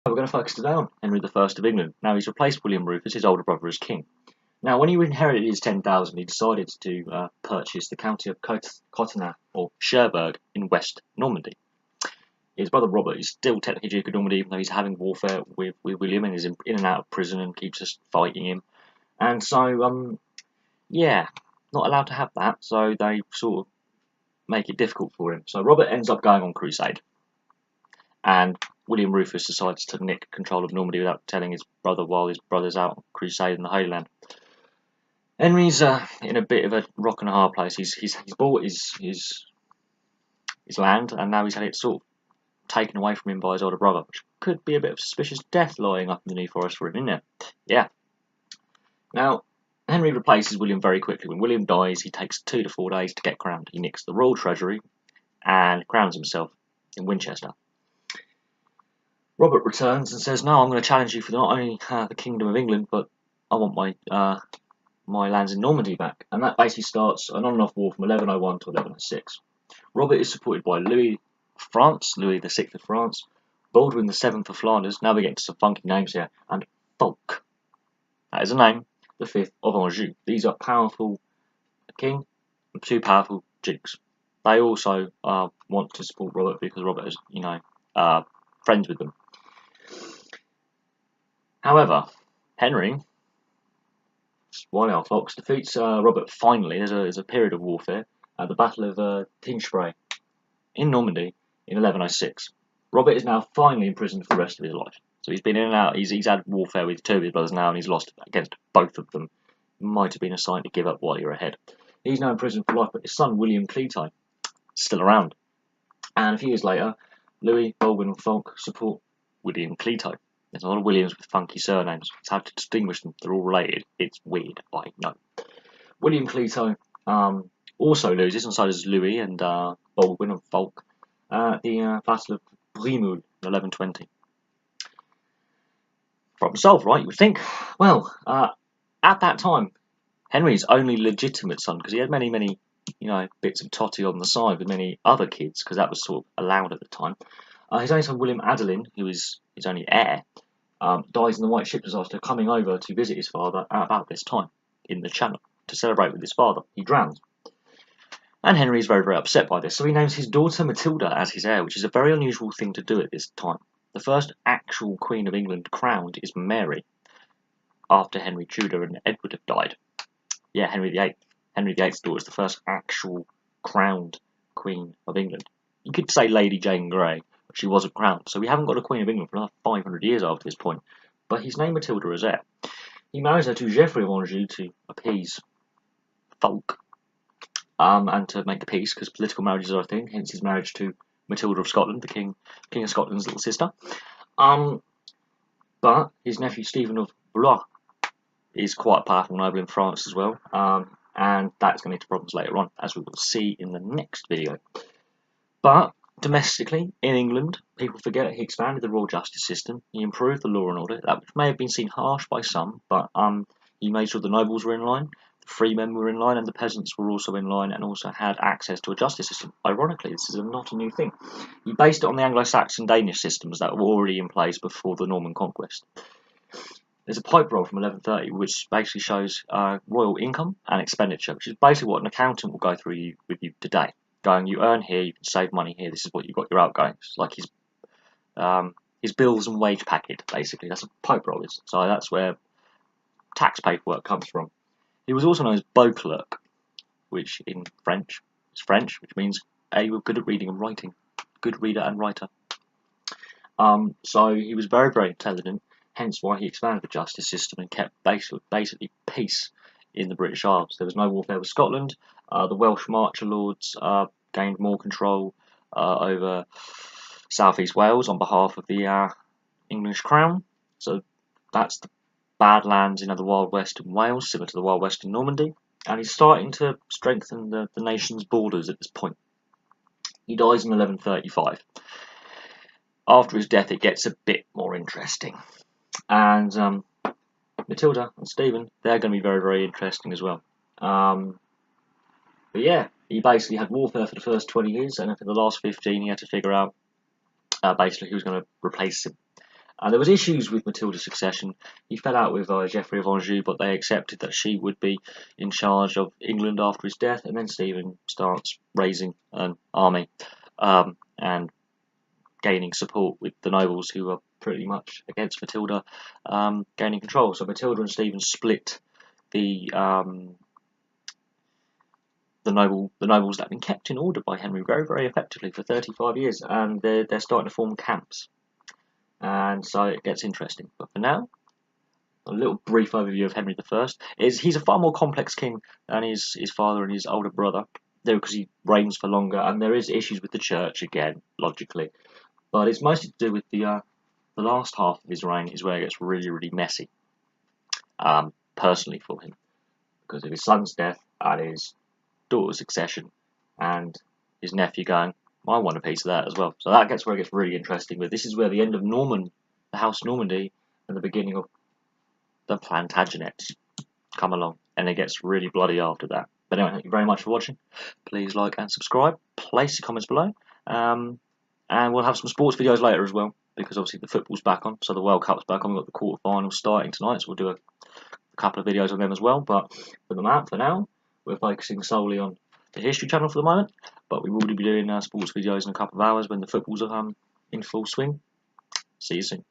We're going to focus today on Henry I of England. Now, he's replaced William Rufus, his older brother, as king. Now, when he inherited his 10,000, he decided to purchase the county of Cotentin, or Cherbourg, in West Normandy. His brother Robert is still technically Duke of Normandy, even though he's having warfare with William and is in and out of prison and keeps us fighting him. And so, yeah, not allowed to have that, so they sort of make it difficult for him. So Robert ends up going on crusade. And William Rufus decides to nick control of Normandy without telling his brother while his brother's out on crusade in the Holy Land. Henry's in a bit of a rock and a hard place. He's bought his land, and now he's had it sort of taken away from him by his older brother, which could be a bit of suspicious death lying up in the New Forest for him, isn't it? Yeah. Now, Henry replaces William very quickly. When William dies, he takes 2 to 4 days to get crowned. He nicks the royal treasury and crowns himself in Winchester. Robert returns and says, "No, I'm going to challenge you for not only the Kingdom of England, but I want my lands in Normandy back." And that basically starts an on and off war from 1101 to 1106. Robert is supported by Louis of France, Louis VI of France, Baldwin VII of Flanders. Now we're getting to some funky names here, and Fulk. That is a name. The Fifth of Anjou. These are powerful king and 2 powerful dukes. They also want to support Robert because Robert is, friends with them. However, Henry, Wild Fox, defeats Robert finally. There's a period of warfare at the Battle of Tinchebray in Normandy in 1106. Robert is now finally imprisoned for the rest of his life. So he's been in and out. He's had warfare with 2 of his brothers now, and he's lost against both of them. Might have been a sign to give up while you're ahead. He's now in prison for life, but his son William Cleto is still around. And a few years later, Louis, Baldwin, and Fulk support William Cleto. There's a lot of Williams with funky surnames. It's hard to distinguish them. They're all related. It's weird, I know. William Cleto also loses, and so does Louis and Baldwin and Fulk at the Battle of Brimoul in 1120. Problem solved, right? You would think. Well, at that time, Henry's only legitimate son, because he had many, bits of totty on the side with many other kids, because that was sort of allowed at the time. His only son, William Adelin, who is his only heir, dies in the White Ship disaster, coming over to visit his father at about this time in the Channel to celebrate with his father. He drowns. And Henry is very, very upset by this, so he names his daughter Matilda as his heir, which is a very unusual thing to do at this time. The first actual Queen of England crowned is Mary, after Henry Tudor and Edward have died. Yeah, Henry VIII. Henry VIII's daughter is the first actual crowned Queen of England. You could say Lady Jane Grey, but she wasn't crowned, so we haven't got a Queen of England for another 500 years after this point. But he's named Matilda as heir. He marries her to Geoffrey of Anjou to appease Fulk, and to make the peace, because political marriages are a thing, hence his marriage to Matilda of Scotland, the King of Scotland's little sister. But his nephew Stephen of Blois is quite a powerful noble in France as well, and that's going to lead to problems later on, as we will see in the next video. But domestically, in England, people forget he expanded the royal justice system, he improved the law and order, that which may have been seen harsh by some, but he made sure the nobles were in line, the freemen were in line, and the peasants were also in line and also had access to a justice system. Ironically, this is not a new thing. He based it on the Anglo-Saxon Danish systems that were already in place before the Norman conquest. There's a pipe roll from 1130 which basically shows royal income and expenditure, which is basically what an accountant will go through with you today. Going, you earn here, you can save money here, this is what you've got your outgoings. It's like his bills and wage packet, basically. That's what a pipe roll is. So that's where tax paperwork comes from. He was also known as Beauclerk, which in French is French, which means you were good at reading and writing. Good reader and writer. So he was very, very intelligent, hence why he expanded the justice system and kept basically peace in the British Isles. There was no warfare with Scotland. The Welsh Marcher Lords gained more control over South East Wales on behalf of the English Crown. So that's the Badlands, the Wild West in Wales, similar to the Wild West in Normandy. And he's starting to strengthen the nation's borders at this point. He dies in 1135. After his death, it gets a bit more interesting. And Matilda and Stephen, they're going to be very, very interesting as well. But yeah, he basically had warfare for the first 20 years, and for the last 15 he had to figure out basically who's going to replace him. There was issues with Matilda's succession. He fell out with Geoffrey of Anjou, but they accepted that she would be in charge of England after his death, and then Stephen starts raising an army and gaining support with the nobles who are pretty much against Matilda gaining control. So Matilda and Stephen split the nobles that have been kept in order by Henry very, very effectively for 35 years, and they're starting to form camps. And so it gets interesting. But for now, a little brief overview of Henry I. He's a far more complex king than his father and his older brother, because he reigns for longer, and there is issues with the church again, logically. But it's mostly to do with the last half of his reign is where it gets really, really messy, personally for him, because of his son's death and his daughter's succession, and his nephew going, I want a piece of that as well. So that gets where it gets really interesting. But this is where the end of the House Normandy, and the beginning of the Plantagenets come along, and it gets really bloody after that. But anyway, thank you very much for watching. Please like and subscribe. Place your comments below. And we'll have some sports videos later as well, because obviously the football's back on, so the World Cup's back on. We've got the quarterfinals starting tonight, so we'll do a couple of videos on them as well. But for now, we're focusing solely on the History Channel for the moment. But we will be doing sports videos in a couple of hours when the football's in full swing. See you soon.